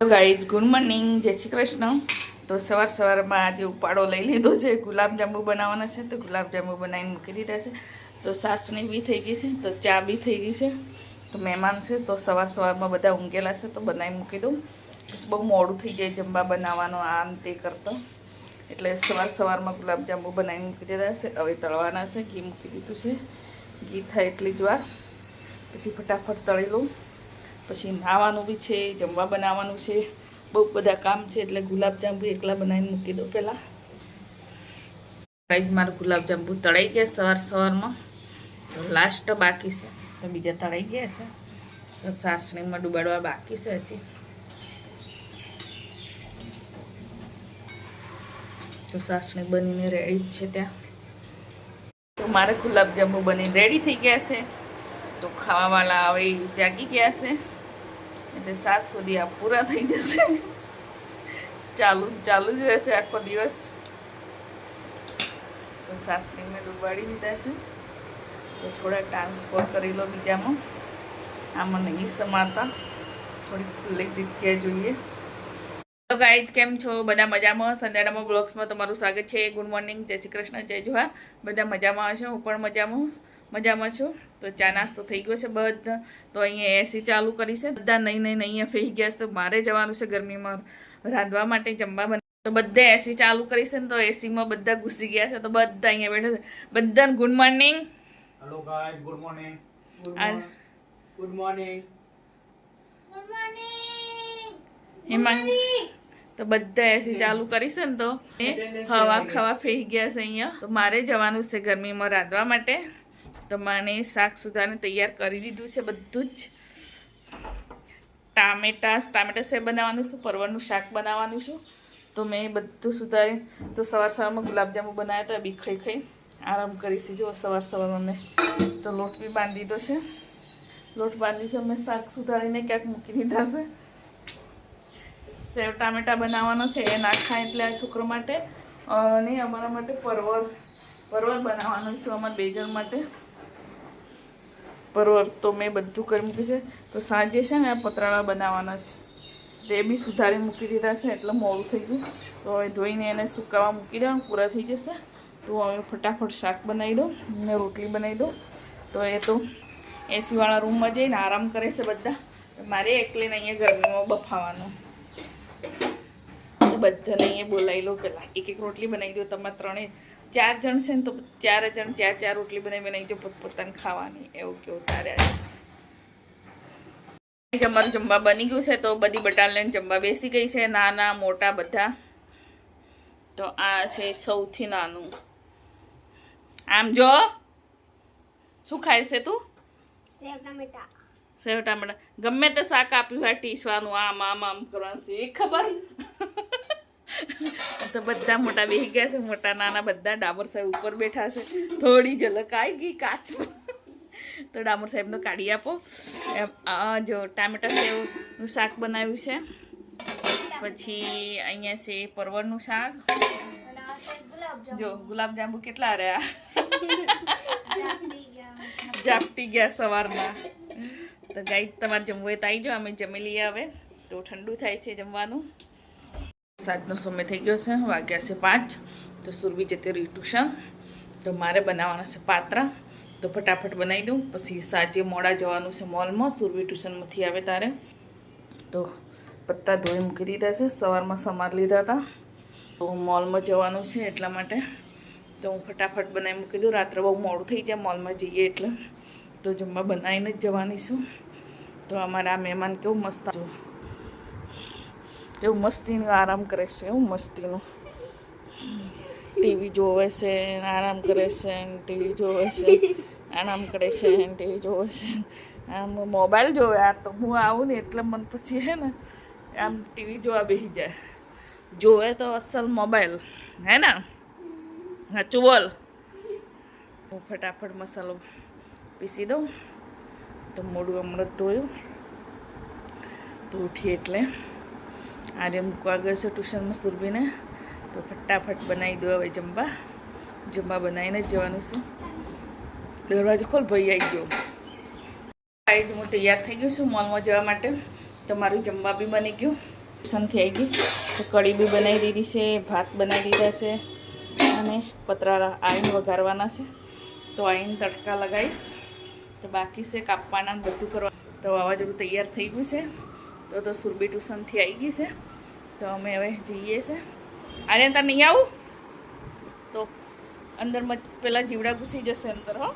Guys good morning, જય શ્રી કૃષ્ણ। તો સવારમાં આજે ઉપાડો લઈ લીધો છે, ગુલાબજાંબુ બનાવવાના છે। તો ગુલાબજાંબુ બનાવીને મૂકી દીધા છે। તો સાસણી બી થઈ ગઈ છે, તો ચા બી થઈ ગઈ છે। તો મહેમાન છે, તો સવારમાં બધા ઊંઘેલા છે, તો બનાવી મૂકી દઉં। બહુ મોડું થઈ જાય જમવા બનાવવાનો આમ તે કરતો, એટલે સવારમાં ગુલાબજાંબુ બનાવીને મૂકી દીધા છે। હવે તળવાના છે, ઘી મૂકી દીધું છે। ઘી થાય એટલી જ વાર પછી ફટાફટ તળી લઉં। પછી નાવાનું બી છે, જમવા બનાવવાનું છે, બહુ બધા કામ છે, એટલે ગુલાબજાંબુ એકલા બનાવીને મૂકી દઉં પહેલાં। ગાઈઝ મારું ગુલાબજાંબુ તળાઈ ગયા સવારમાં, તો લાસ્ટ બાકી છે, તો બીજા તળાઈ ગયા છે। તો સાસણીમાં ડુબાડવા બાકી છે હજી। તો સાસણી બનીને રેડી જ છે ત્યાં। તો મારે ગુલાબજાંબુ બનીને રેડી થઈ ગયા છે। તો ખાવાવાળા હવે જાગી ગયા છે, એટલે 7 સુધી આ પૂરા થઈ જશે। ચાલુ જ રહેશે આખો દિવસ। તો સાસરીને ડૂબાડી દીધા છે, તો થોડા ટ્રાન્સફર કરી લો બીજામાં। આમાં નહીં સમાતા, થોડી ખુલ્લી જગ્યા જોઈએ। તો ગાઈઝ કેમ છો? બધા મજામાં? સંધ્યારામાં બ્લોગ્સમાં તમારું સ્વાગત છે। ગુડ મોર્નિંગ, જય શ્રી કૃષ્ણ, જય જોહાર। બધા મજામાં હશો, હું પણ મજામાં છું। તો ચા નાસ્તો થઈ ગયો છે બધા। તો અહીંયા એસી ચાલુ કરી છે, બધા નહીં અહીંયા ફેઈ ગયા છે। તો મારે જવાનું છે ગરમીમાં રાંધવા માટે, જમવા બને। તો બધા એસી ચાલુ કરી છે ને, તો એસીમાં બધા ઘૂસી ગયા છે। તો બધા અહીંયા બેઠા છે। બધાને good morning. Hello guys, good morning. Good morning. એમાં તો બધા એસી ચાલુ કરી છે ને, તો ખાવા ફેઈ ગયા છે અહીંયા। તો મારે જવાનું છે ગરમીમાં રાંધવા માટે। તો મને શાક સુધારીને તૈયાર કરી દીધું છે બધું જ। ટામેટા સેવ બનાવવાનું છે, પરવળનું શાક બનાવવાનું છું। તો મેં બધું સુધારીને, તો સવારમાં ગુલાબજાંબુ બનાવ્યા હતા, બી ખાઈ આરામ કરીશી। જો સવારમાં મેં તો લોટ બી બાંધી દીધો છે। લોટ બાંધી છે, મેં શાક સુધારીને ક્યાંક મૂકી દીધા છે। સેવ ટામેટા બનાવવાનો છે, એ નાખાય એટલે આ છોકરો માટે, અને અમારા માટે પરવળ બનાવવાનું છે, અમારા 2 જણ માટે પરવળ। તો મેં બધું કરી મૂક્યું છે। તો સાંજે છે ને આ પતરાળા બનાવવાના છે, તે બી સુધારી મૂકી દીધા છે, એટલે મોડું થઈ ગયું। તો હવે ધોઈને એને સુકાવા મૂકી દેવાનું, પૂરા થઈ જશે। તો હવે ફટાફટ શાક બનાવી દઉં ને રોટલી બનાવી દઉં। તો એ તો એસીવાળા રૂમમાં જઈને આરામ કરે છે બધા। મારે એકલીને અહીંયા ગરમીમાં બફાવાનું। બધાને અહીંયા બોલાવી લો પહેલાં, એક રોટલી બનાવી દો। તમારે 4 જણ છે ને, તો 4 જણ 4 રોટલી બનાવી દો, પોતપોતાને ખાવાની। એવું કેવું તારે અમારું જમવા બની ગયું છે। તો બધી બટાલ લઈને જમવા બેસી ગઈ છે, નાના મોટા બધા। તો આ છે સૌથી નાનું। આમ જો શું ખાય છે તું? સેવ ટામેટા ગમે તે શાક આપ્યું હોય ટીસવાનું, આમ કરવાનું છે, ખબર? તો બધા મોટા બેસી ગયા છે, મોટા નાના બધા। ડામર સાહેબ ઉપર બેઠા છે, થોડી ઝલક આવી ગઈ કાચમાં। તો ડામર સાહેબનો કાઢી આપો। જો ટામેટા સેવનું શાક બનાવ્યું છે, પછી અહીંયા છે પરવળનું શાક। જો ગુલાબજાંબુ કેટલા રહ્યા, ઝાપટી ગયા સવારના। તો ગાઈસ તમારે જમવું હોય તો આવી જાઓ, અમે જમી લઈએ હવે। તો ઠંડુ થાય છે જમવાનું। સાંજનો સમય થઈ ગયો છે, વાગ્યા છે 5। તો સુરભી જતી રહી ટ્યુશન। તો મારે બનાવવાના છે પાત્રા। તો ફટાફટ બનાવી દઉં, પછી સાંજે મોડા જવાનું છે મોલમાં, સુરભી ટ્યુશનમાંથી આવે તારે। તો પત્તા ધોઈ મૂકી દીધા છે, સવારમાં સમાર લીધા હતા। તો મોલમાં જવાનું છે એટલા માટે તો હું ફટાફટ બનાવી મૂકી દઉં। રાત્રે બહુ મોડું થઈ જાય મોલમાં જઈએ એટલે। તો જમવા બનાવીને જ જવાની છું। તો અમારા આ મહેમાન કેવું મસ્ત, એવું મસ્તીનું આરામ કરે છે, એવું મસ્તીનું ટીવી જોવે છે, આરામ કરે છે, ટીવી જોવે છે, આરામ કરે છે, ટીવી જોવે છે, આમ મોબાઈલ જોવે। આ તો હું આવું ને એટલે મને પછી હે ને આમ ટીવી જોવા બેસી જાય। જોવે તો અસલ મોબાઈલ, હે ને? સાચું બોલ। હું ફટાફટ મસાલો પીસી દઉં। તો મોઢું હમણાં ધોયું, તો ઉઠી એટલે આરે મૂકવા ગયો છે ટ્યુશનમાં સુરભીને। તો ફટાફટ બનાવી દો હવે જમવા બનાવીને જ જવાનું છું। દરવાજો ખોલ, ભાઈ આવી ગયો। ગાઈઝ હું તૈયાર થઈ ગઈ છું મોલમાં જવા માટે। તમારું જમવા બી બની ગયું। ટ્યુશનથી આવી ગઈ તો કઢી બી બનાવી દીધી છે, ભાત બનાવી દીધા છે અને પતરાળા આવીને વઘારવાના છે. તો આવીને તડકા લગાવીશ. તો બાકી છે કાપવાના બધું કરવા. તો વાવાઝોડું તૈયાર થઈ ગયું છે. તો સુરભી ટ્યુશનથી આવી ગઈ છે. તો અમે હવે જઈએ છે. આર્યન તાર નહીં આવું તો અંદરમાં પેલા જીવડા ઘૂસી જશે અંદર. હો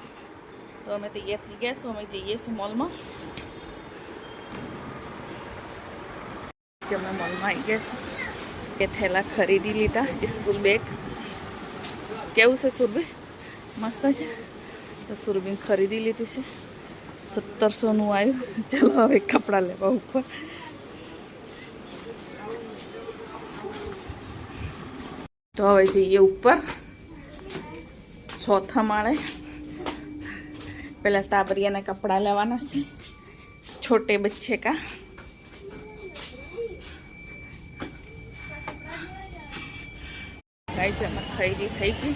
તો અમે તૈયાર થઈ ગયા છીએ. અમે જઈએ છીએ મોલમાં. અમે મોલમાં આવી ગયા છીએ. એ થેલા ખરીદી લીધા. સ્કૂલ બેગ કેવું છે સુરભી? મસ્ત છે. તો સુરભી ખરીદી લીધું છે. 1700નું આવ્યું. ચાલો હવે કપડાં લેવા ઉપર. તો હવે જઈએ ઉપર 4થા માળે. પેલા ટાબરિયાના કપડાં લેવાના છે. છોટે બચ્ચે કા. ગાઈસ અમારી ખરીદી થઈ ગઈ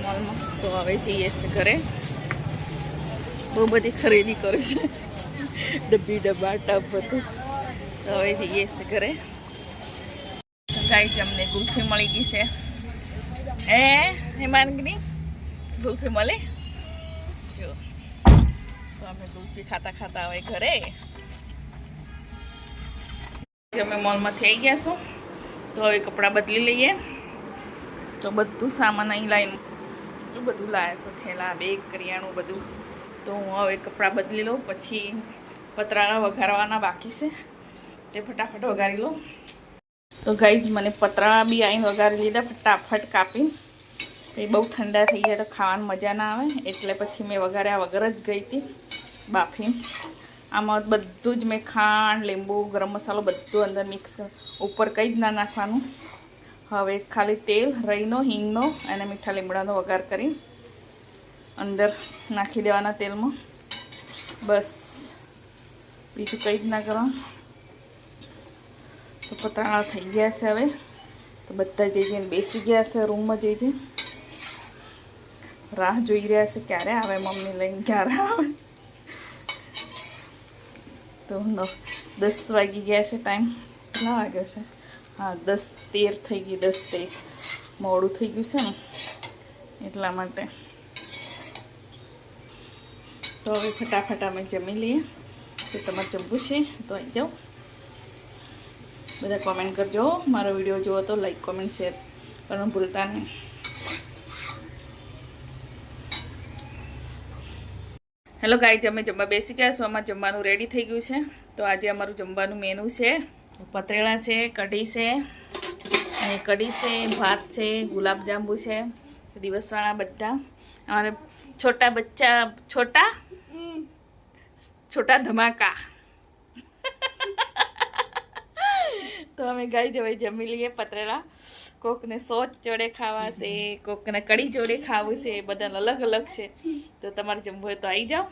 મોલમાં. તો હવે જઈએ છે ઘરે. બહુ બધી ખરીદી કરે છે. ડબ્બી ડબ્બા ટબ બધું. તો હવે જઈએ છે ઘરે. ગાઈસ અમને ગુલ્ફી મળી ગઈ છે. હેમાંગની ગુલ્ફી મળી જો. તો અમે ગુલ્ફી ખાતા ખાતા હવે ઘરે. અમે મોલમાંથી આવી ગયા છું. તો હવે કપડાં બદલી લઈએ. તો બધું સામાન અહીં લાવીને બધું લાવ્યા છે. થેલા, બેગ, કરિયાણું બધું. તો હું હવે કપડાં બદલી લઉં. પછી પતરાળા વઘારવાના બાકી છે તે ફટાફટ વઘારી લઉં. તો ગાઈસ મને પતરાળા બી આવીને વઘારી લીધા ફટાફટ કાપી. એ બહુ ઠંડા થઈ ગયા તો ખાવાની મજા ના આવે. એટલે પછી મેં વઘાર્યા વગર જ ગઈ હતી બાફી. આમાં બધું જ મેં ખાંડ, લીંબુ, ગરમ મસાલો બધું અંદર મિક્સ. ઉપર કંઈ જ ના નાખવાનું. હવે ખાલી તેલ, રઈનો, હિંગનો અને મીઠા લીમડાનો વઘાર કરી અંદર નાખી દેવાના તેલમાં. બસ બીજું કંઈ જ ના કરવાનું. તો પતરાળા થઈ ગયા છે હવે. તો બધા જઈ જઈને બેસી ગયા છે રૂમમાં. જઈ રાહ જોઈ રહ્યા છે ક્યારે આવે મમ્મી લઈને, ક્યારે આવે. તો 10 વાગી ગયા છે. ટાઈમ કેટલા વાગ્યો છે? હા 10:13 થઈ ગઈ. 10:13 મોડું થઈ ગયું છે ને એટલા માટે. તો હવે ફટાફટ અમે જમી લઈએ. તો તમારે જમવું છે તો આવી જાઓ. બધા કોમેન્ટ કરજો. મારો વિડીયો જુઓ તો લાઈક, કોમેન્ટ, શેર કરવાનું ભૂલતા નહીં. હેલો ગાઈસ, અમે જમવા બેસી ગયા છો. અમારું જમવાનું રેડી થઈ ગયું છે. તો આજે અમારું જમવાનું મેનુ છે પતરેળા છે, કઢી છે, અને કઢી છે, ભાત છે, ગુલાબજાંબુ છે, દિવસવાળા બધા. અને છોટા બચ્ચા, છોટા ધમાકા. તો અમે ગાઈ હવે જમી લઈએ પતરેલા. કોકને સોચ જોડે ખાવા છે, કોકને કઢી જોડે ખાવું છે. બધા અલગ અલગ છે. તો તમારે જમવું હોય તો આવી જાઓ.